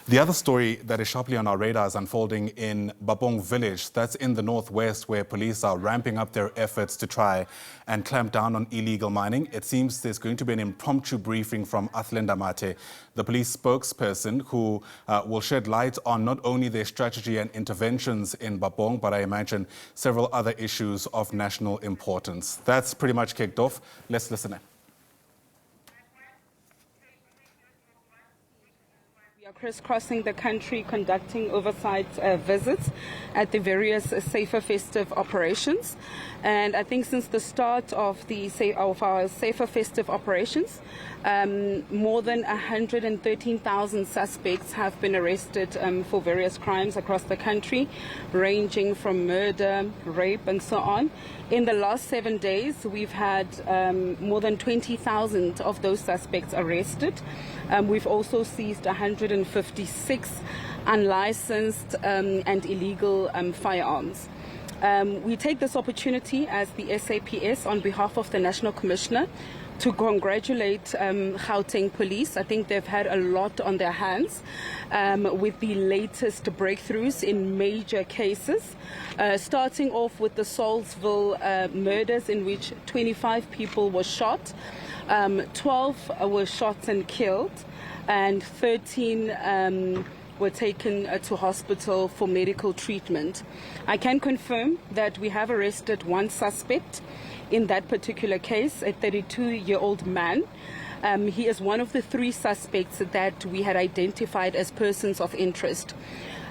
The other story that is sharply on our radar is unfolding in Bapong village. That's in the northwest, where police are ramping up their efforts to try and clamp down on illegal mining. It seems there's going to be an impromptu briefing from Athlenda Mate, the police spokesperson, who will shed light on not only their strategy and interventions in Bapong, but I imagine several other issues of national importance. That's pretty much kicked off. Let's listen in. Crisscrossing the country, conducting oversight visits at the various safer festive operations. And I think since the start of our safer festive operations, more than 113,000 suspects have been arrested for various crimes across the country, ranging from murder, rape, and so on. In the last 7 days, we've had more than 20,000 of those suspects arrested. We've also seized 156 unlicensed and illegal firearms. We take this opportunity as the SAPS on behalf of the National Commissioner to congratulate Gauteng Police. I think they've had a lot on their hands with the latest breakthroughs in major cases, starting off with the Salisville murders, in which 25 people were shot, 12 were shot and killed, and 13 were taken to hospital for medical treatment. I can confirm that we have arrested one suspect in that particular case, a 32-year-old man. He is one of the 3 suspects that we had identified as persons of interest.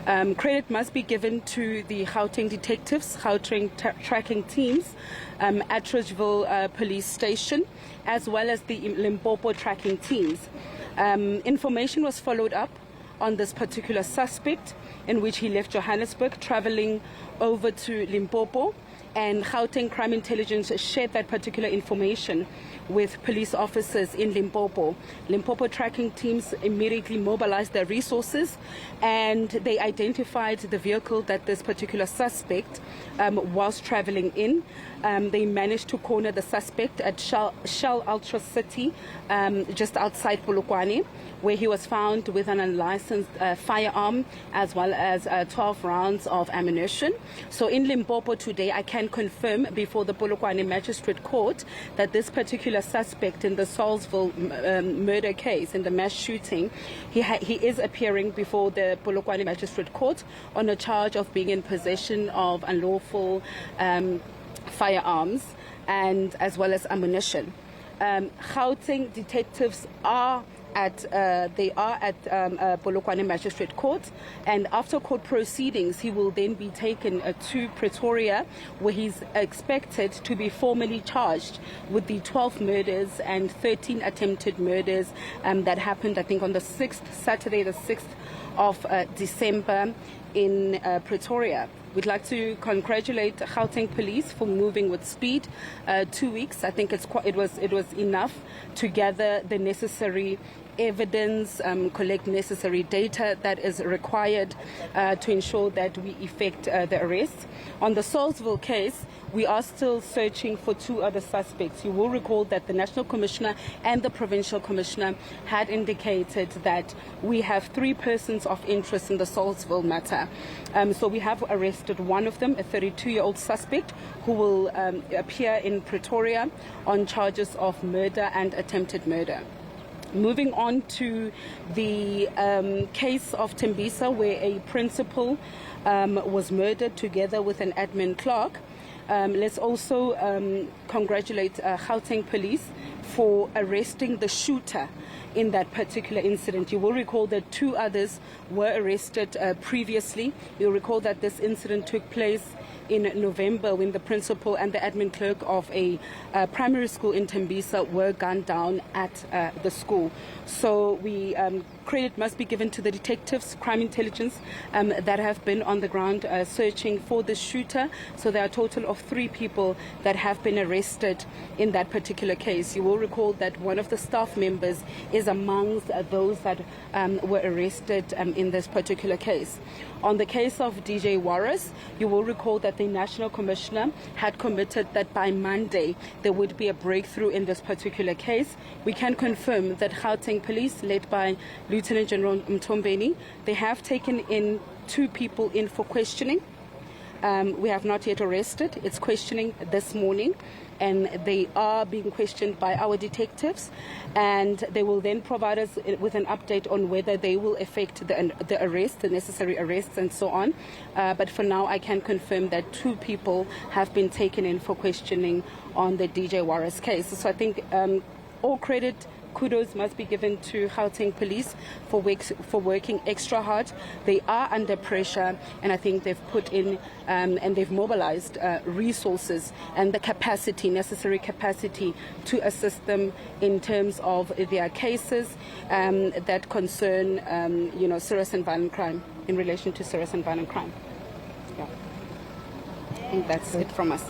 Credit must be given to the Gauteng detectives, Gauteng tracking teams at Ridgeville Police Station, as well as the Limpopo tracking teams. Information was followed up on this particular suspect, in which he left Johannesburg, traveling over to Limpopo, and Gauteng Crime Intelligence shared that particular information with police officers in Limpopo. Limpopo tracking teams immediately mobilized their resources, and they identified the vehicle that this particular suspect was traveling in. They managed to corner the suspect at Shell Ultra City, just outside Polokwane, where he was found with an unlicensed firearm as well as 12 rounds of ammunition. So in Limpopo today, I can confirm before the Polokwane Magistrate Court that this particular suspect in the Salisville murder case, in the mass shooting, he is appearing before the Polokwane Magistrate Court on a charge of being in possession of unlawful firearms and as well as ammunition. Gauteng detectives are at Polokwane Magistrate Court, and after court proceedings he will then be taken to Pretoria, where he's expected to be formally charged with the 12 murders and 13 attempted murders that happened, I think, on the 6th, Saturday the 6th of December in Pretoria. We'd like to congratulate Gauteng Police for moving with speed. 2 weeks, I think it was enough to gather the necessary evidence, collect necessary data that is required to ensure that we effect the arrest. On the Salisville case, we are still searching for 2 other suspects. You will recall that the National Commissioner and the Provincial Commissioner had indicated that we have 3 persons of interest in the Salisville matter. So we have arrested one of them, a 32-year-old suspect, who will appear in Pretoria on charges of murder and attempted murder. Moving on to the case of Tembisa, where a principal was murdered together with an admin clerk. Let's also congratulate Gauteng Police for arresting the shooter in that particular incident. You will recall that 2 others were arrested previously. You'll recall that this incident took place in November, when the principal and the admin clerk of a primary school in Tembisa were gunned down at the school. So credit must be given to the detectives, crime intelligence, that have been on the ground searching for the shooter. So there are a total of 3 people that have been arrested in that particular case. You will will recall that one of the staff members is amongst those that were arrested in this particular case. On the case of DJ Warras, you will recall that the National Commissioner had committed that by Monday there would be a breakthrough in this particular case. We can confirm that Gauteng Police, led by Lieutenant General Mtombeni, they have taken in 2 people in for questioning. We have not yet arrested. It's questioning this morning, and they are being questioned by our detectives, and they will then provide us with an update on whether they will effect the arrest, the necessary arrests and so on. But for now, I can confirm that 2 people have been taken in for questioning on the DJ Warras case. So I think all credit, kudos must be given to Gauteng Police for working extra hard. They are under pressure, and I think they've put in and they've mobilized resources and the capacity, necessary capacity, to assist them in terms of their cases that concern, serious and violent crime, in relation to serious and violent crime. Yeah. I think that's it from us.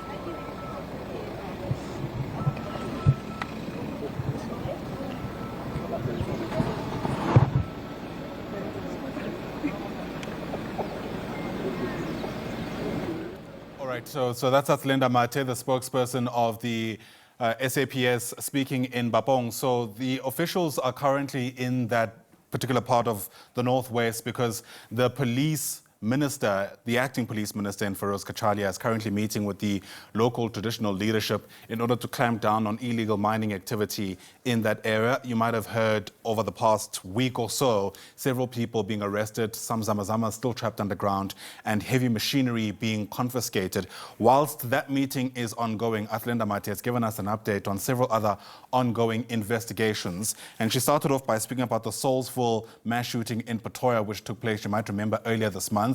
So that's Mbalenhle Mthethwa, the spokesperson of the SAPS, speaking in Bapong. So the officials are currently in that particular part of the northwest because the police minister, the acting police minister in Firoz, Cachalia, is currently meeting with the local traditional leadership in order to clamp down on illegal mining activity in that area. You might have heard over the past week or so, several people being arrested, some Zamazama still trapped underground, and heavy machinery being confiscated. Whilst that meeting is ongoing, Mbalenhle Mthethwa has given us an update on several other ongoing investigations. And she started off by speaking about the Soulsville mass shooting in Pretoria, which took place, you might remember, earlier this month.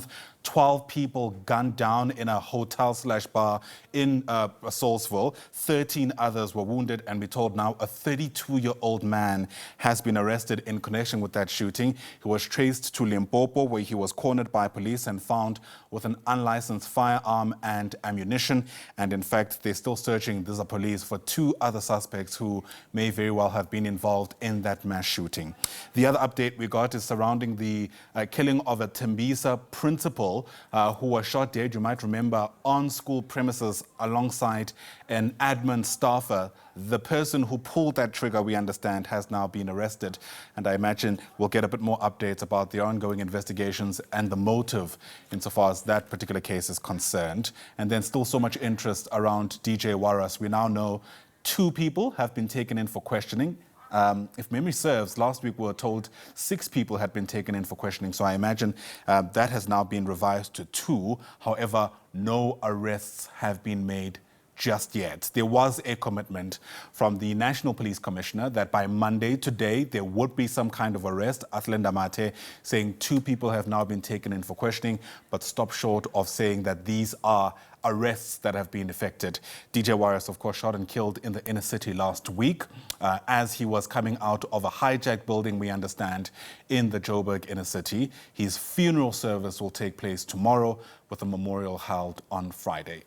12 people gunned down in a hotel/bar in Soulsville. 13 others were wounded, and we're told now a 32-year-old man has been arrested in connection with that shooting. He was traced to Limpopo, where he was cornered by police and found with an unlicensed firearm and ammunition. And in fact, they're still searching, these are police, for 2 other suspects who may very well have been involved in that mass shooting. The other update we got is surrounding the killing of a Tembisa principal who was shot dead, you might remember, on school premises alongside an admin staffer. The person who pulled that trigger, we understand, has now been arrested. And I imagine we'll get a bit more updates about the ongoing investigations and the motive insofar as that particular case is concerned. And then still so much interest around DJ Warras. We now know 2 people have been taken in for questioning. If memory serves, last week we were told 6 people had been taken in for questioning. So I imagine that has now been revised to 2. However, no arrests have been made just yet. There was a commitment from the National Police Commissioner that by Monday, today, there would be some kind of arrest. Mbalenhle Mthethwa saying 2 people have now been taken in for questioning, but stopped short of saying that these are arrests that have been effected. DJ Warras, of course, shot and killed in the inner city last week as he was coming out of a hijacked building, we understand, in the Joburg inner city. His funeral service will take place tomorrow with a memorial held on Friday.